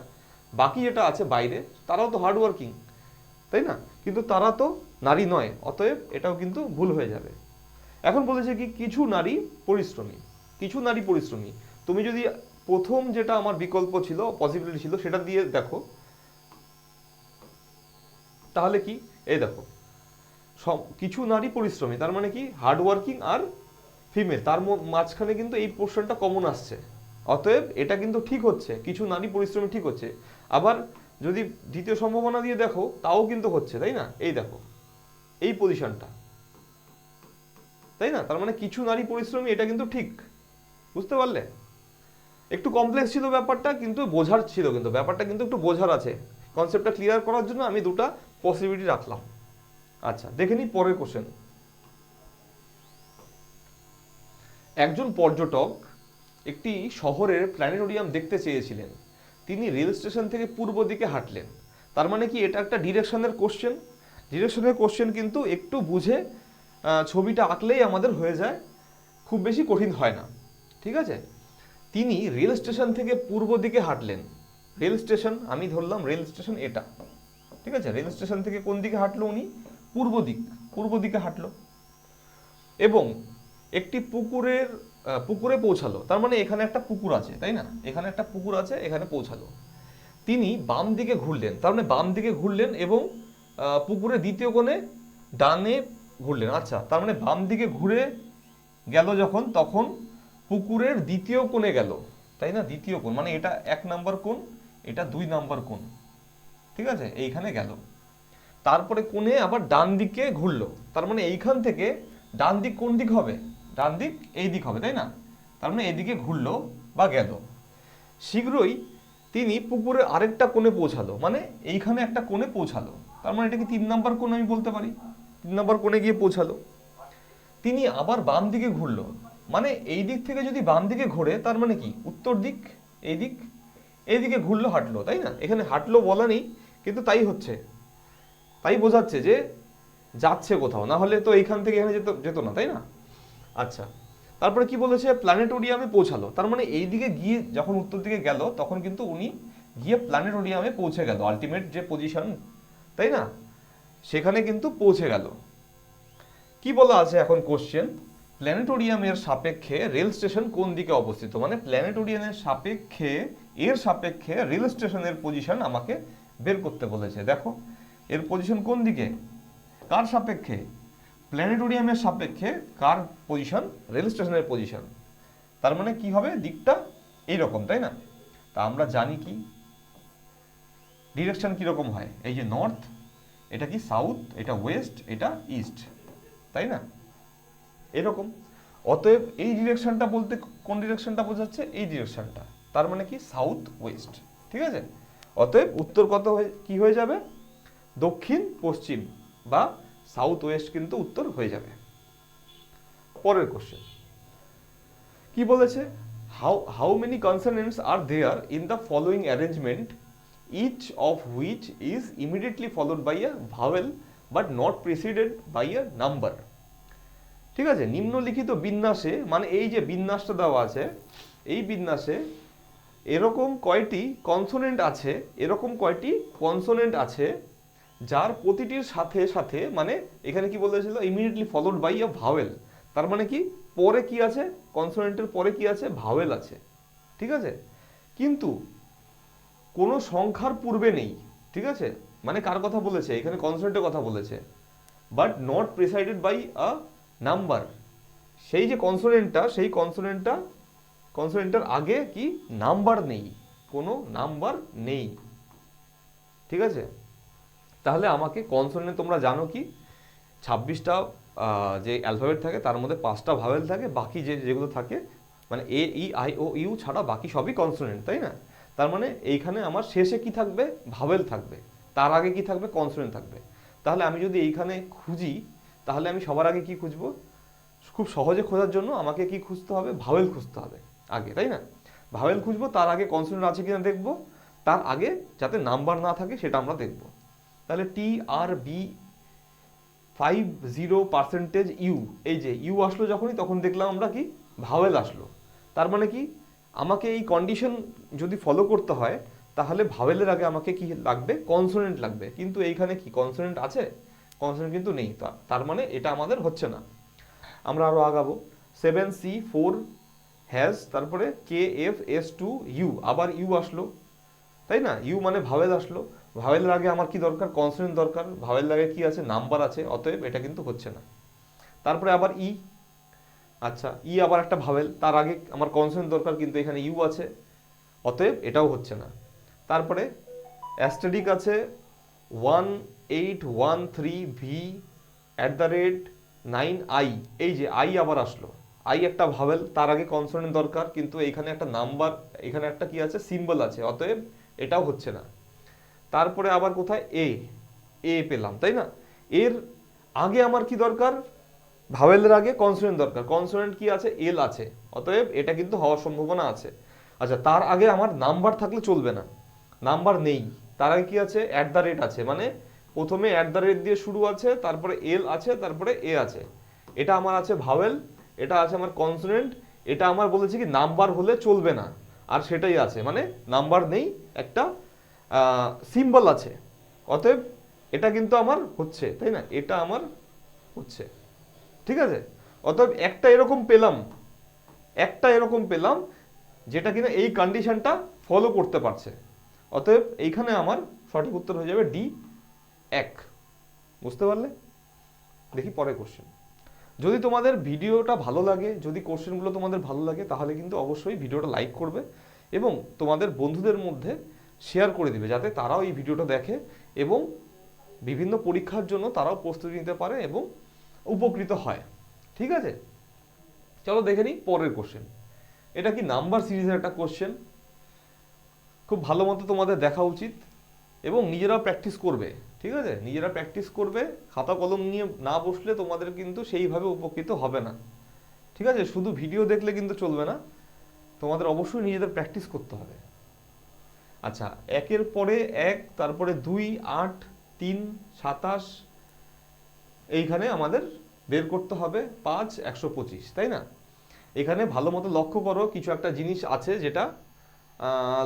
বাকি যেটা আছে বাইরে তারাও তো হার্ড ওয়ার্কিং, তাই না, কিন্তু তারা তো নারী নয়, অতএব এটাও কিন্তু ভুল হয়ে যাবে। এখন বলেছে কি কিছু নারী পরিশ্রমী, কিছু নারী পরিশ্রমী। তুমি যদি প্রথম যেটা আমার বিকল্প ছিল, পসিবিলিটি ছিল, সেটা দিয়ে দেখো, তাহলে কি এই দেখো সব কিছু নারী পরিশ্রমী, তার মানে কি হার্ড ওয়ার্কিং আর ফিমেল, তার মাঝখানে কিন্তু এই পোর্শনটা কমন আসছে, অতএব এটা কিন্তু ঠিক হচ্ছে, কিছু নারী পরিশ্রমী ঠিক হচ্ছে। আবার যদি দ্বিতীয় সম্ভাবনা দিয়ে দেখো, তাও কিন্তু হচ্ছে, তাই না। এই দেখো এই পজিশনটা, তাই না, তার মানে কিছু নারী পরিশ্রমী, এটা কিন্তু ঠিক, বুঝতে পারলে। একটু কমপ্লেক্স ছিল ব্যাপারটা, কিন্তু বোঝার ছিল, কিন্তু ব্যাপারটা কিন্তু একটু বোঝার আছে। কনসেপ্টটা ক্লিয়ার করার জন্য আমি দুটা পসিবিলিটি রাখলাম। আচ্ছা, দেখে নিই পরের কোশ্চেন। একজন পর্যটক একটি শহরের প্ল্যানেটোরিয়াম দেখতে চেয়েছিলেন। তিনি রেল স্টেশন থেকে পূর্ব দিকে হাঁটলেন। তার মানে কি এটা একটা ডিরেকশনের কোশ্চেন। ডিরেকশনের কোশ্চেন কিন্তু একটু বুঝে ছবিটা আঁকলেই আমাদের হয়ে যায়, খুব বেশি কঠিন হয় না, ঠিক আছে। তিনি রেল স্টেশন থেকে পূর্ব দিকে হাঁটলেন। রেল স্টেশন আমি ধরলাম, রেল স্টেশন এটা, ঠিক আছে। রেল স্টেশন থেকে কোন দিকে হাঁটলো উনি? পূর্ব দিকে হাঁটলো এবং একটি পুকুরে পৌঁছালো। তার মানে এখানে একটা পুকুর আছে, তাই না, এখানে একটা পুকুর আছে, এখানে পৌঁছালো। তিনি বাম দিকে ঘুরলেন, তার মানে বাম দিকে ঘুরলেন এবং পুকুরের দ্বিতীয় কোণে ডানে ঘুরলেন। আচ্ছা, তার মানে বাম দিকে ঘুরে গেল যখন, তখন পুকুরের দ্বিতীয় কোণে গেল, তাই না। দ্বিতীয় কোণ মানে এটা 1 নাম্বার কোণ, এটা 2 নাম্বার কোণ, ঠিক আছে, এইখানে গেল। তারপরে কোণে আবার ডান দিকে ঘুরলো, তার মানে এইখান থেকে ডান দিক কোন দিক হবে? ডান দিক এই দিক হবে, তাই না। তার মানে এদিকে ঘুরলো বা গেল। শীঘ্রই তিনি পুকুরের আরেকটা কোণে পৌঁছালো, মানে এইখানে একটা কোণে পৌঁছালো, তার মানে এটা কি 3 নাম্বার কোণ আমি বলতে পারি। 3 নাম্বার কোণে গিয়ে পৌঁছালো। তিনি আবার বাম দিকে ঘুরলো, মানে এই দিক থেকে যদি বাম দিকে ঘোরে, তার মানে কি উত্তর দিক, এই দিক, এইদিকে ঘুরলো, হাঁটলো, তাই না। এখানে হাঁটলো বলা নেই, কিন্তু তাই হচ্ছে, তাই বোঝাচ্ছে যে যাচ্ছে কোথাও, না হলে তো এইখান থেকে এখানে যেত না, তাই না। আচ্ছা, তারপরে কি বলেছে, প্ল্যানেটোরিয়ামে পৌঁছালো, তার মানে এই দিকে গিয়ে যখন উত্তর দিকে গেল, তখন কিন্তু উনি গিয়ে প্ল্যানেটোরিয়ামে পৌঁছে গেল, আলটিমেট যে পজিশন, তাই না, সেখানে কিন্তু পৌঁছে গেল। কি বলা আছে এখন কোশ্চেন, প্ল্যানেটোরিয়ামের সাপেক্ষে রেল স্টেশন কোন দিকে অবস্থিত, মানে প্ল্যানেটোরিয়ামের সাপেক্ষে রেল স্টেশনের পজিশন আমাকে বের করতে বলেছে। দেখো এর পজিশন কোন দিকে, কার সাপেক্ষে, প্ল্যানেটোরিয়ামের সাপেক্ষে কার পজিশন, রেল স্টেশনের পজিশন। তার মানে কি হবে, দিকটা এইরকম, তাই না। তা আমরা জানি কি ডিরেকশন কিরকম হয়, এই যে নর্থ, এটা কি সাউথ, এটা ওয়েস্ট, এটা ইস্ট, তাই না, এরকম। অতএব এই ডিরেকশনটা বলতে কোন ডিরেকশনটা বোঝাচ্ছে, এই ডিরেকশনটা, তার মানে কি সাউথ ওয়েস্ট, ঠিক আছে। অতএব উত্তর কত কি হয়ে যাবে, দক্ষিণ পশ্চিম বা সাউথ ওয়েস্ট কিন্তু উত্তর হয়ে যাবে। পরের কোশ্চেন কি বলেছে, how many consonants are there in the following arrangement each of which is immediately followed by a vowel but not preceded by a number. ঠিক আছে, নিম্নলিখিত বিন্যাসে, মানে এই যে বিন্যাসটা দেওয়া আছে, এই বিন্যাসে এরকম কয়টি কনসোনেন্ট আছে যার প্রতিটির সাথে সাথে, মানে এখানে কি বলেছিল immediately followed by a vowel, তার মানে কি পরে কি আছে, কনসোনেন্টের পরে কি আছে, ভাওয়েল আছে, ঠিক আছে, কিন্তু কোনো সংখ্যার পূর্বে নেই, ঠিক আছে। মানে কার কথা বলেছে, এখানে কনসোনেন্টের কথা বলেছে, but not preceded by a number. সেই যে সেই কনসোনেন্টটার আগে কি নাম্বার নেই, কোনো নাম্বার নেই, ঠিক আছে। তাহলে আমাকে কনসোনেন্ট তোমরা জানো কি 26টা যে অ্যালফাবেট থাকে তার মধ্যে 5টা ভাওয়েল থাকে, বাকি যেগুলো থাকে মানে এ ই আই ও ইউ ছাড়া বাকি সবই কনসোনেন্ট, তাই না। তার মানে এইখানে আমার শেষে কি থাকবে, ভাওয়েল থাকবে, তার আগে কি থাকবে, কনসোনেন্ট থাকবে। তাহলে আমি যদি এইখানে খুঁজি, তাহলে আমি সবার আগে কি খুঁজবো, খুব সহজে খোঁজার জন্য আমাকে কি খুঁজতে হবে, ভাওয়েল খুঁজতে হবে আগে, তাই না। ভাওয়েল খুঁজবো, তার আগে কনসোনেন্ট আছে কিনা দেখবো, তার আগে যাতে নাম্বার না থাকে সেটা আমরা দেখবো। তাহলে TRB 50% ইউ, এই যে ইউ আসলো যখনই, তখন দেখলাম আমরা কি ভাওয়েল আসলো। তার মানে কি আমাকে এই কন্ডিশন যদি ফলো করতে হয়, তাহলে ভাওয়েলের আগে আমাকে কি লাগবে, কনসোনেন্ট লাগবে, কিন্তু এইখানে কি কনসোনেন্ট আছে, কনসোনেন্ট কিন্তু নেই, তার মানে এটা আমাদের হচ্ছে না। আমরা আরো আগাবো, 7C4 হ্যাজ, তারপরে KFS2U, আবার ইউ আসলো, তাই না, ইউ মানে ভাওয়েল আসলো, ভাওয়েলের আগে আমার কি দরকার, কনসোনেন্ট দরকার, ভাওয়েলের আগে কি আছে, নাম্বার আছে, অতএব এটা কিন্তু হচ্ছে না। তারপরে আবার ই, আচ্ছা ই আবার একটা ভাওয়েল, তার আগে আমার কনসোনেন্ট দরকার, কিন্তু এখানে ইউ আছে, অতএব এটাও হচ্ছে না। তারপরে অ্যাস্টেরিক আছে 1813V@9i, এই যে আই আবার আসলো, আই একটা ভাওয়েল, তার আগে কনসোনেন্ট দরকার, কিন্তু এখানে একটা নাম্বার, এখানে একটা কি আছে, সিম্বল আছে, অতএব এটাও হচ্ছে না। তারপরে আবার কোথায় এ পেলাম, তাই না, এর আগে আমার কি দরকার, ভাওয়েলের আগে কনসোনেন্ট দরকার, কনসোনেন্ট কি আছে, এল আছে, অতএব এটা কিন্তু হওয়ার সম্ভাবনা আছে। আচ্ছা, তার আগে আমার নাম্বার থাকলে চলবে না, নাম্বার নেই, তার আগে কি আছে, @ আছে, মানে প্রথমে @ দিয়ে শুরু আছে, তারপরে এল আছে, তারপরে এ আছে, এটা আমার আছে ভাওয়েল, এটা আছে আমার কনসোনেন্ট, এটা আমার বলেছে কি নাম্বার হলে চলবে না, আর সেটাই আছে, মানে নাম্বার নেই, একটা সিম্বল আছে, অতএব এটা কিন্তু আমার হচ্ছে, তাই না, এটা আমার হচ্ছে, ঠিক আছে। অতএব একটা এরকম পেলাম যেটা কিনা এই কন্ডিশনটা ফলো করতে পারছে, অতএব এইখানে আমার সঠিক উত্তর হয়ে যাবে D1। বুঝতে পারলে? দেখি পরের কোশ্চেন। যদি তোমাদের ভিডিওটা ভালো লাগে, যদি কোশ্চেনগুলো তোমাদের ভালো লাগে, তাহলে কিন্তু অবশ্যই ভিডিওটা লাইক করবে এবং তোমাদের বন্ধুদের মধ্যে শেয়ার করে দিবে, যাতে তারাও এই ভিডিওটা দেখে এবং বিভিন্ন পরীক্ষার জন্য তারাও প্রস্তুতি নিতে পারে এবং উপকৃত হয়, ঠিক আছে। চলো দেখে নিই পরের কোশ্চেন। এটা কি নাম্বার সিরিজের একটা কোশ্চেন, খুব ভালো মতো তোমাদের দেখা উচিত এবং নিজেরা প্র্যাকটিস করবে, ঠিক আছে, নিজেরা প্র্যাকটিস করবে, খাতা কলম নিয়ে না বসলে তোমাদের কিন্তু সেইভাবে উপকৃত হবে না, ঠিক আছে। শুধু ভিডিও দেখলে কিন্তু চলবে না, তোমাদের অবশ্যই নিজেদের প্র্যাকটিস করতে হবে। আচ্ছা, একের পরে 1, তারপরে 2, 8, 3, 27, এইখানে আমাদের বের করতে হবে 5, 125, তাই না। এখানে ভালো মতো লক্ষ্য করো, কিছু একটা জিনিস আছে যেটা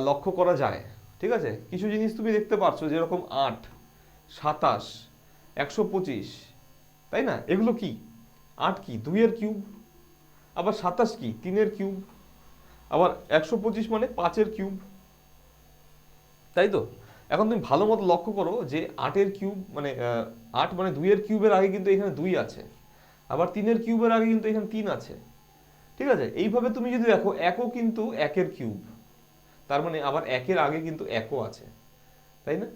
লক্ষ্য করা যায়, ঠিক আছে। কিছু জিনিস তুমি দেখতে পাচ্ছ, যেরকম 8, 27, 125, তাই না, এগুলো কি, 8 কি 2 এর কিউব, আবার 27 কি 3 এর কিউব, আবার 125 মানে 5 এর কিউব, তাই তো। এখন তুমি ভালো মতো লক্ষ্য করো যে 8 এর কিউব মানে 8 মানে 2 এর কিউবের আগে কিন্তু এখানে 2 আছে, আবার 3 এর কিউবের আগে কিন্তু এখানে 3 আছে, ঠিক আছে। এইভাবে তুমি যদি দেখো, 1ও কিন্তু 1 এর কিউব, তার মানে আবার 1 এর আগে কিন্তু 1ও আছে, তাই না।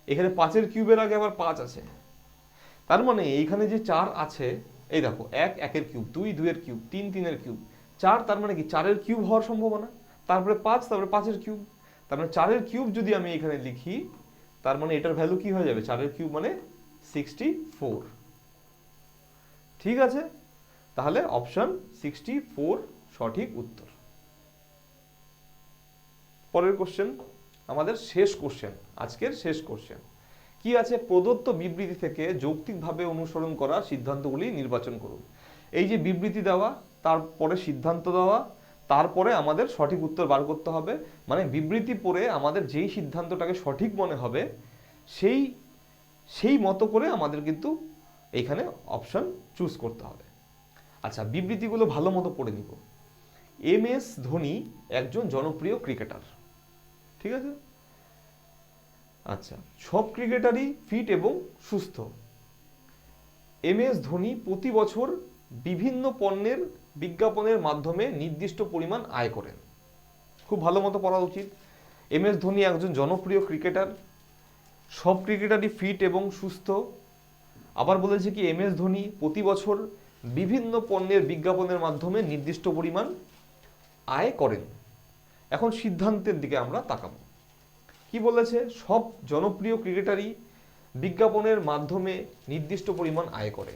এখানে 5 এর কিউবের আগে আবার 5 আছে, তার মানে এইখানে যে 4 আছে, এই দেখো 1 1 এর কিউব, 2 2 এর কিউব, 3 3 এর কিউব, 4, তার মানে কি 4 এর কিউব হওয়ার সম্ভাবনা, তারপরে 5, তারপরে 5-এর কিউব, তার মানে 4-এর কিউব যদি আমি এখানে লিখি, তার মানে এটার ভ্যালু কি হয়ে যাবে? 4-এর কিউব মানে 64। ঠিক আছে, তাহলে অপশন 64 সঠিক উত্তর। পরের কোশ্চেন, আমাদের শেষ কোশ্চেন, আজকের শেষ কোশ্চেন কি আছে? প্রদত্ত বিবৃতি থেকে যৌক্তিকভাবে অনুসরণ করা সিদ্ধান্তগুলি নির্বাচন করুন। এই যে বিবৃতি দেওয়া, তারপরে সিদ্ধান্ত দেওয়া, তারপরে আমাদের সঠিক উত্তর বার করতে হবে। মানে বিবৃতি পড়ে আমাদের যেই সিদ্ধান্তটাকে সঠিক মনে হবে সেই মতো করে আমাদের কিন্তু এইখানে অপশন চুজ করতে হবে। আচ্ছা, বিবৃতিগুলো ভালো মতো পড়ে নিব। MS ধোনি একজন জনপ্রিয় ক্রিকেটার, ঠিক আছে? আচ্ছা, সব ক্রিকেটারই ফিট এবং সুস্থ। MS ধোনি প্রতি বছর বিভিন্ন পণ্যের বিজ্ঞাপনের মাধ্যমে নির্দিষ্ট পরিমাণ আয় করেন। খুব ভালো মতো পড়া উচিত। MS ধোনি একজন জনপ্রিয় ক্রিকেটার, সব ক্রিকেটারই ফিট এবং সুস্থ। আবার বলেছে কি MS ধোনি প্রতি বছর বিভিন্ন পণ্যের বিজ্ঞাপনের মাধ্যমে নির্দিষ্ট পরিমাণ আয় করেন। এখন সিদ্ধান্তের দিকে আমরা তাকাবো। কি বলেছে? সব জনপ্রিয় ক্রিকেটারই বিজ্ঞাপনের মাধ্যমে নির্দিষ্ট পরিমাণ আয় করে।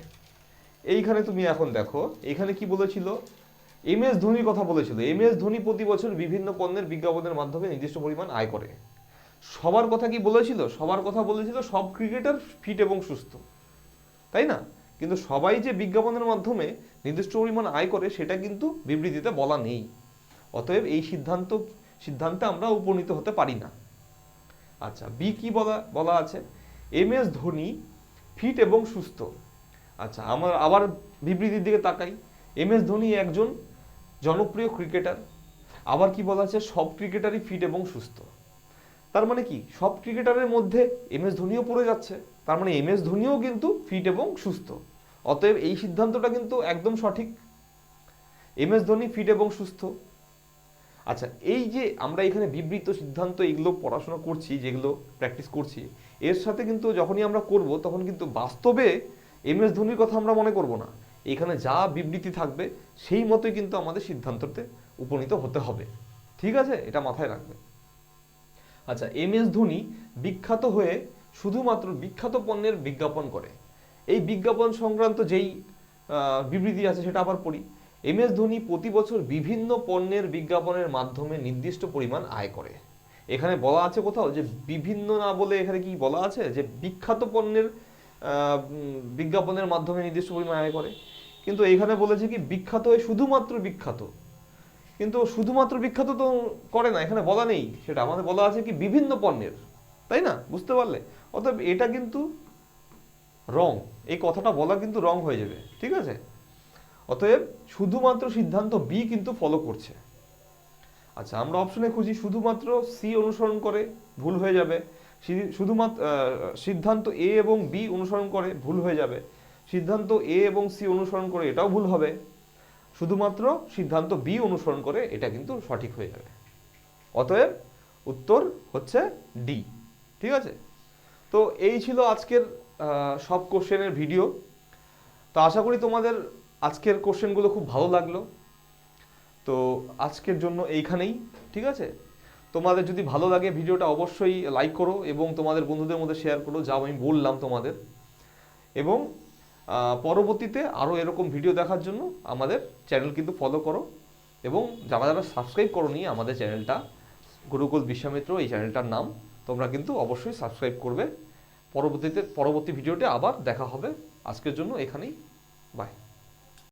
এইখানে তুমি এখন দেখো, এখানে কি বলেছিল? MS ধোনির কথা বলেছিল। MS ধোনি প্রতি বছর বিভিন্ন পণ্যের বিজ্ঞাপনের মাধ্যমে নির্দিষ্ট পরিমাণ আয় করে। সবার কথা কি বলেছিল? সবার কথা বলেছিল সব ক্রিকেটার ফিট এবং সুস্থ, তাই না? কিন্তু সবাই যে বিজ্ঞাপনের মাধ্যমে নির্দিষ্ট পরিমাণ আয় করে সেটা কিন্তু বিবৃতিতে বলা নেই। অতএব এই সিদ্ধান্তে আমরা উপনীত হতে পারি না। আচ্ছা, বি কি বলা আছে? MS ধোনি ফিট এবং সুস্থ। আচ্ছা, আমরা আবার বিবৃতির দিকে তাকাই। MS ধোনি একজন জনপ্রিয় ক্রিকেটার। আবার কি বলা আছে? সব ক্রিকেটারই ফিট এবং সুস্থ। তার মানে কি সব ক্রিকেটারের মধ্যে MS ধোনিও পড়ে যাচ্ছে। তার মানে MS ধোনিও কিন্তু ফিট এবং সুস্থ। অতএব এই সিদ্ধান্তটা কিন্তু একদম সঠিক। MS ধোনি ফিট এবং সুস্থ। আচ্ছা, এই যে আমরা এখানে বিবৃত সিদ্ধান্ত এগুলো পড়াশোনা করছি, যেগুলো প্র্যাকটিস করছি, এর সাথে কিন্তু যখনই আমরা করব তখন কিন্তু বাস্তবে MS ধোনির কথা আমরা মনে করব না। এখানে যা বিবৃতি থাকবে সেই মতোই কিন্তু আমাদের সিদ্ধান্ততে উপনীত হতে হবে। ঠিক আছে, এটা মাথায় রাখবে। আচ্ছা, MS ধোনি বিখ্যাত হয়ে শুধুমাত্র বিখ্যাত পণ্যের বিজ্ঞাপন করে। এই বিজ্ঞাপন সংক্রান্ত যেই বিবৃতি আছে সেটা আবার পড়ি। MS ধোনি প্রতি বছর বিভিন্ন পণ্যের বিজ্ঞাপনের মাধ্যমে নির্দিষ্ট পরিমাণ আয় করে। এখানে বলা আছে কোথাও যে বিভিন্ন না বলে এখানে কি বলা আছে যে বিখ্যাত পণ্যের বিজ্ঞাপনের মাধ্যমে নির্দিষ্ট পরিমাণ আয় করে। কিন্তু এখানে বলেছে কি বিখ্যাত হয়ে শুধুমাত্র বিখ্যাত, কিন্তু শুধুমাত্র বিখ্যাত তো করে না, এখানে বলা নেই সেটা। আমাদের বলা আছে কি বিভিন্ন পণ্যের, তাই না? বুঝতে পারলে? অতএব এটা কিন্তু রং, এই কথাটা বলা কিন্তু রং হয়ে যাবে। ঠিক আছে, অতএব শুধুমাত্র সিদ্ধান্ত বি কিন্তু ফলো করছে। আচ্ছা, আমরা অপশনে খুঁজি শুধুমাত্র সি অনুসরণ করে, ভুল হয়ে যাবে। শুধুমাত্র সিদ্ধান্ত এ এবং বি অনুসরণ করে, ভুল হয়ে যাবে। সিদ্ধান্ত এ এবং সি অনুসরণ করে, এটাও ভুল হবে। শুধুমাত্র সিদ্ধান্ত বি অনুসরণ করে, এটা কিন্তু সঠিক হয়ে যাবে। অতএব উত্তর হচ্ছে ডি। ঠিক আছে, তো এই ছিল আজকের সব কোশ্চেনের ভিডিও। তো আশা করি তোমাদের আজকের কোশ্চেনগুলো খুব ভালো লাগলো। তো আজকের জন্য এইখানেই। ঠিক আছে, তোমাদের যদি ভালো লাগে ভিডিওটা অবশ্যই লাইক করো এবং তোমাদের বন্ধুদের মধ্যে শেয়ার করো, যা আমি বললাম তোমাদের। এবং পরবর্তীতে আরও এরকম ভিডিও দেখার জন্য আমাদের চ্যানেল কিন্তু ফলো করো। এবং যারা যারা সাবস্ক্রাইব করোনি আমাদের চ্যানেলটা, গুরুকুল বিশ্বামিত্র এই চ্যানেলটার নাম, তোমরা কিন্তু অবশ্যই সাবস্ক্রাইব করবে। পরবর্তী ভিডিওতে আবার দেখা হবে। আজকের জন্য এখানেই, বাই।